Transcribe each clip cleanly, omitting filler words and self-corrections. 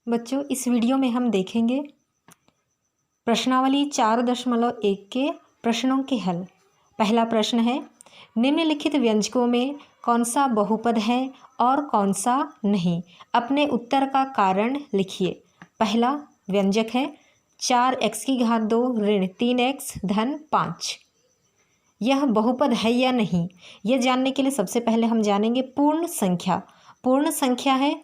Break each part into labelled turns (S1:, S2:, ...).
S1: बच्चों, इस वीडियो में हम देखेंगे प्रश्नावली 4.1 के प्रश्नों के हल। पहला प्रश्न है, निम्नलिखित व्यंजकों में कौन सा बहुपद है और कौन सा नहीं? अपने उत्तर का कारण लिखिए। पहला व्यंजक है 4x⁻2 ऋण 3x धन 5। यह बहुपद है या नहीं, यह जानने के लिए सबसे पहले हम जानेंगे पूर्ण संख्या। पूर्ण संख्या है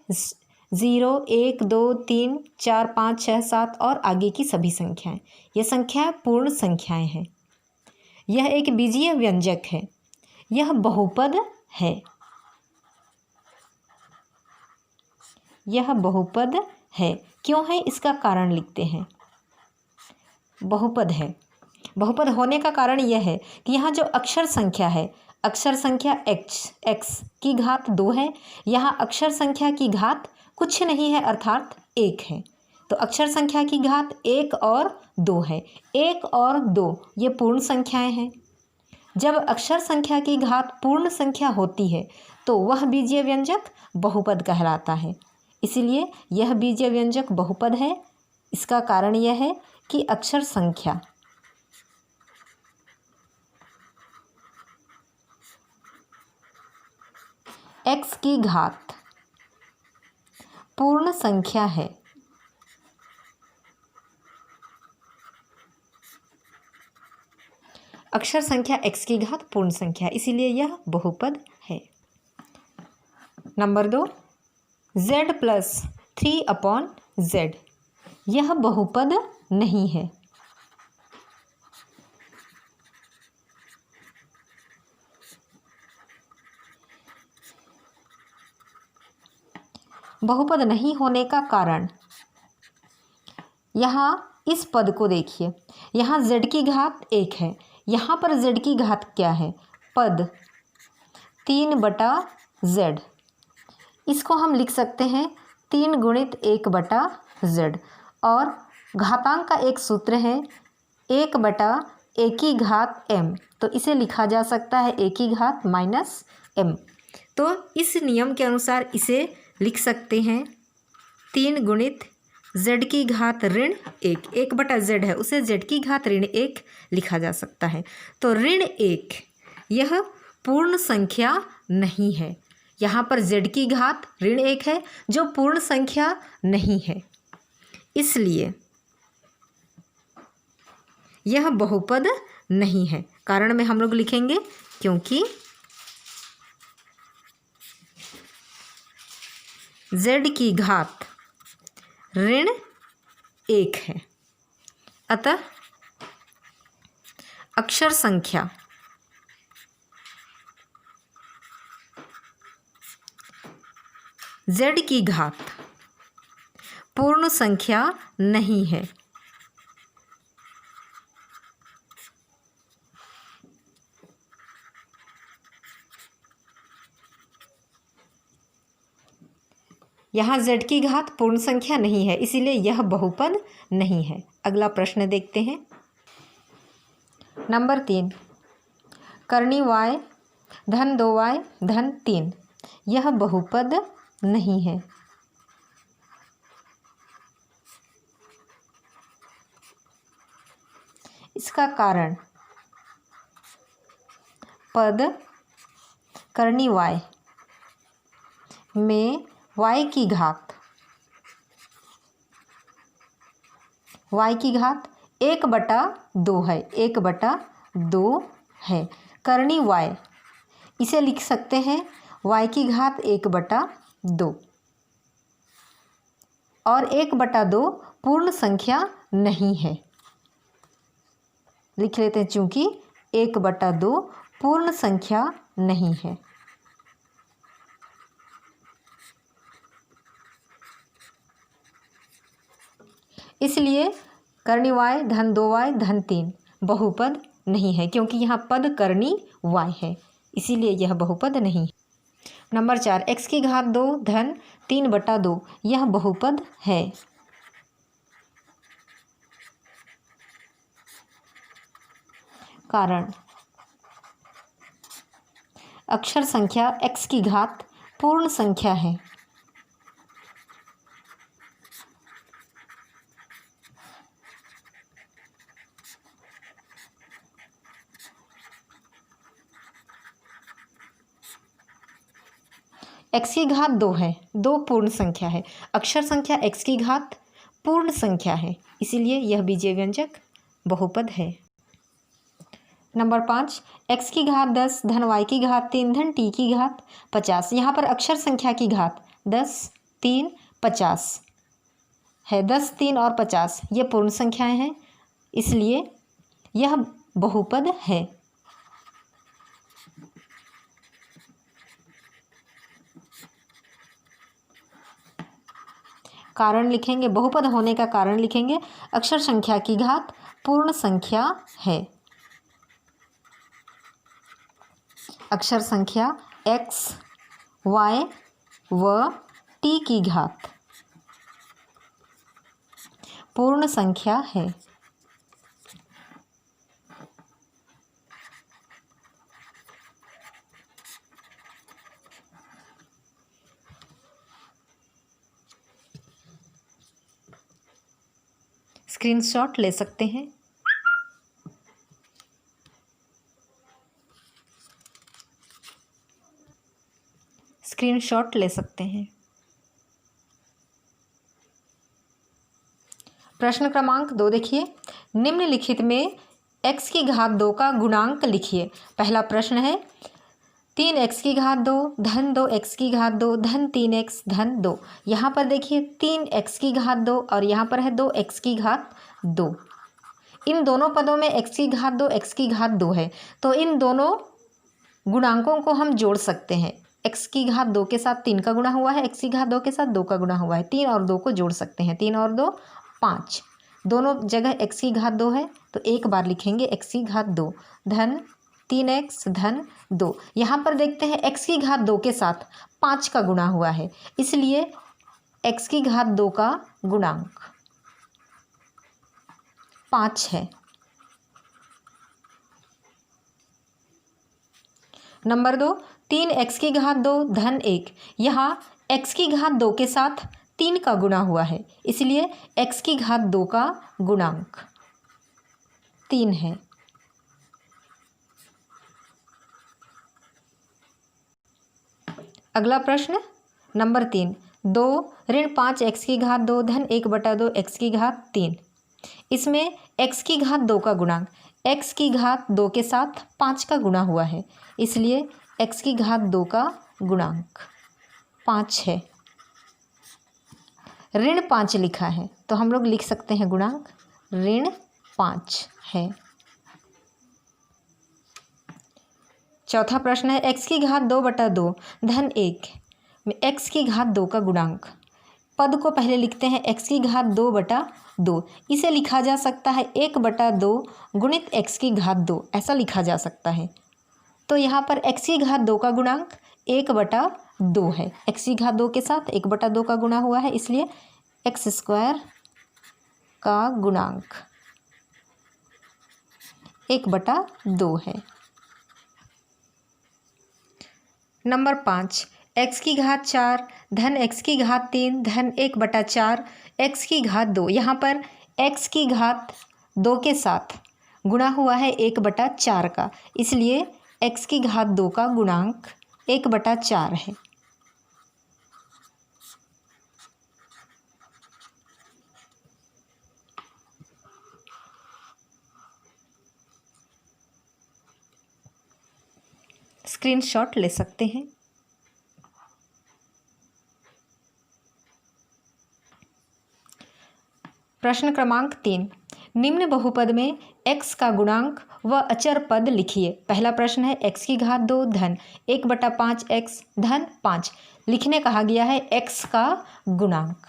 S1: 0, 1, 2, 3, 4, 5, 6, 7 और आगे की सभी संख्याएं। यह संख्याएं पूर्ण संख्याएं हैं। यह एक बीजीय व्यंजक है। यह बहुपद है। यह बहुपद है। क्यों है, इसका कारण लिखते हैं। बहुपद है। बहुपद होने का कारण यह है कि यहाँ जो अक्षर संख्या है, अक्षर संख्या x की घात 2 है। यहाँ अक्षर संख्या की घात कुछ नहीं है, अर्थात 1 है। तो अक्षर संख्या की घात 1 और 2 है। 1 और 2 ये पूर्ण संख्याएं हैं। जब अक्षर संख्या की घात पूर्ण संख्या होती है तो वह बीजीय व्यंजक बहुपद कहलाता है। इसीलिए यह बीजीय व्यंजक बहुपद है। इसका कारण यह है कि अक्षर संख्या x की घात पूर्ण संख्या है। अक्षर संख्या x की घात पूर्ण संख्या, इसीलिए यह बहुपद है। Number 2, z + 3/z। यह बहुपद नहीं है। बहुपद नहीं होने का कारण, यहाँ इस पद को देखिए। यहाँ z की घात 1 है। यहाँ पर z की घात क्या है? पद 3/z। इसको हम लिख सकते हैं 3 × 1/z। और घातांक का एक सूत्र है 1/a⁻m। तो इसे लिखा जा सकता है a⁻−m। तो इस नियम के अनुसार इसे लिख सकते हैं 3 × z की घात ऋण 1। 1/z है, उसे z की घात ऋण 1 लिखा जा सकता है। तो ऋण 1 यह पूर्ण संख्या नहीं है। यहाँ पर z की घात ऋण 1 है जो पूर्ण संख्या नहीं है। इसलिए यह बहुपद नहीं है। कारण में हम लोग लिखेंगे क्योंकि z की घात ऋण 1 है। अतः अक्षर संख्या z की घात पूर्ण संख्या नहीं है। यहाँ z की घात पूर्ण संख्या नहीं है, इसीलिए यह बहुपद नहीं है। अगला प्रश्न देखते हैं। नंबर 3, करनी y धन 2y धन 3। यह बहुपद नहीं है। इसका कारण, पद करनी y में y की घात 1/2 है। 1/2 है। करनी y, इसे लिख सकते हैं y की घात 1/2। और 1/2 पूर्ण संख्या नहीं है। लिख लेते हैं चूंकि 1/2 पूर्ण संख्या नहीं है। इसलिए करनी y धन 2y धन 3 बहुपद नहीं है, क्योंकि यहाँ पद करनी y है, इसीलिए यह बहुपद नहीं है। नंबर 4, x की घात 2 धन 3/2। यह बहुपद है। कारण, अक्षर संख्या x की घात पूर्ण संख्या है। x की घात 2 है, 2 पूर्ण संख्या है। अक्षर संख्या x की घात पूर्ण संख्या है, इसीलिए यह बीजीय व्यंजक बहुपद है। नंबर 5, x की घात 10 धन y की घात 3 धन t की घात 50। यहाँ पर अक्षर संख्या की घात 10, 3, 50 है। 10, 3 और 50 ये पूर्ण संख्याएं हैं, इसलिए यह बहुपद है। कारण लिखेंगे, बहुपद होने का कारण लिखेंगे, अक्षर संख्या की घात पूर्ण संख्या है। अक्षर संख्या x, y व t की घात पूर्ण संख्या है। स्क्रीनशॉट ले सकते हैं। स्क्रीनशॉट ले सकते हैं। प्रश्न क्रमांक 2 देखिए, निम्नलिखित में x की घात 2 का गुणांक लिखिए। पहला प्रश्न है 3x की घात 2 धन 2x की घात 2 धन 3x धन 2। यहाँ पर देखिए 3x की घात 2 और यहाँ पर है 2x की घात 2। इन दोनों पदों में x की घात 2 x की घात 2 है, तो इन दोनों गुणांकों को हम जोड़ सकते हैं। x की घात 2 के साथ 3 का गुणा हुआ है, x की घात 2 के साथ 2 का गुणा हुआ है। 3 और 2 को जोड़ सकते हैं, 3 और 2 5। दोनों जगह x की घात 2 है, तो एक बार लिखेंगे x की घात 2 धन 3x धन 2। यहाँ पर देखते हैं x की घात 2 के साथ 5 का गुणा हुआ है, इसलिए x की घात 2 का गुणांक 5 है। नंबर 2, 3x की घात 2 धन 1। यहाँ x की घात 2 के साथ 3 का गुणा हुआ है, इसलिए x की घात 2 का गुणांक 3 है। अगला प्रश्न नंबर 3, 2 ऋण 5x की घात 2 धन 1/2 x की घात 3। इसमें x की घात 2 का गुणांक, x की घात 2 के साथ 5 का गुणा हुआ है, इसलिए x की घात 2 का गुणांक 5 है। ऋण 5 लिखा है, तो हम लोग लिख सकते हैं गुणांक ऋण 5 है। चौथा प्रश्न है x की घात 2/2 धन 1 में x की घात 2 का गुणांक। पद को पहले लिखते हैं x की घात 2/2। इसे लिखा जा सकता है 1/2 गुणित x की घात 2, ऐसा लिखा जा सकता है। तो यहाँ पर x की घात 2 का गुणांक 1/2 है। x की घात 2 के साथ 1/2 का गुणा हुआ है, इसलिए x² का गुणांक 1/2 है। नंबर 5, x की घात 4 धन x की घात 3 धन 1/4 x की घात 2। यहाँ पर x की घात 2 के साथ गुणा हुआ है 1/4 का, इसलिए x की घात 2 का गुणांक 1/4 है। स्क्रीनशॉट ले सकते हैं। प्रश्न क्रमांक 3, निम्न बहुपद में x का गुणांक व अचर पद लिखिए। पहला प्रश्न है x की घात 2 धन 1/5 x धन 5। लिखने कहा गया है x का गुणांक।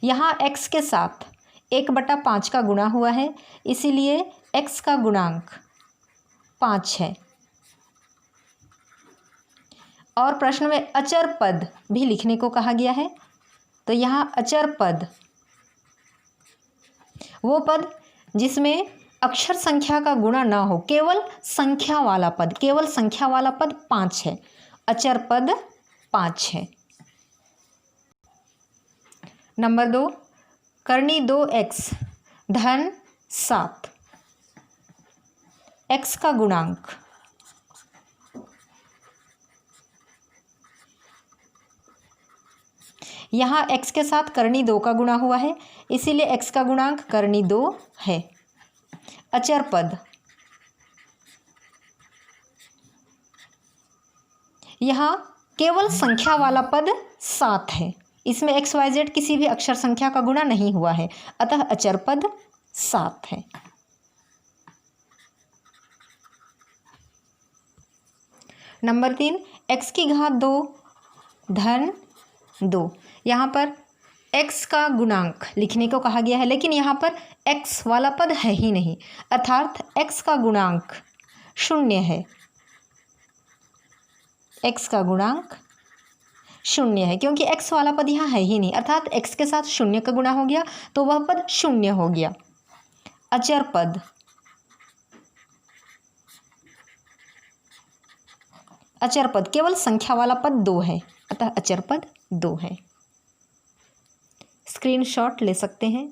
S1: यहाँ x के साथ 1/5 का गुणा हुआ है, इसीलिए x का गुणांक 5 है। और प्रश्न में अचर पद भी लिखने को कहा गया है, तो यहाँ अचर पद वो पद जिसमें अक्षर संख्या का गुणा ना हो, केवल संख्या वाला पद, केवल संख्या वाला पद 5 है। अचर पद 5 है। नंबर 2, करनी 2x धन 7 x का गुणांक यहाँ x के साथ करनी 2 का गुणा हुआ है, इसीलिए x का गुणांक करनी 2 है। अचर पद, यहाँ केवल संख्या वाला पद 7 है, इसमें x y z किसी भी अक्षर संख्या का गुणा नहीं हुआ है, अतः अचर पद 7 है। नंबर 3, x की घात 2 धन 2। यहाँ पर x का गुणांक लिखने को कहा गया है, लेकिन यहाँ पर x वाला पद है ही नहीं, अर्थात x का गुणांक 0 है। x का गुणांक 0 है, क्योंकि x वाला पद यहाँ है ही नहीं, अर्थात x के साथ 0 का गुणा हो गया तो वह पद 0 हो गया। अचर पद, अचर पद केवल संख्या वाला पद 2 है, अतः अचर पद 2 है। स्क्रीनशॉट ले सकते हैं।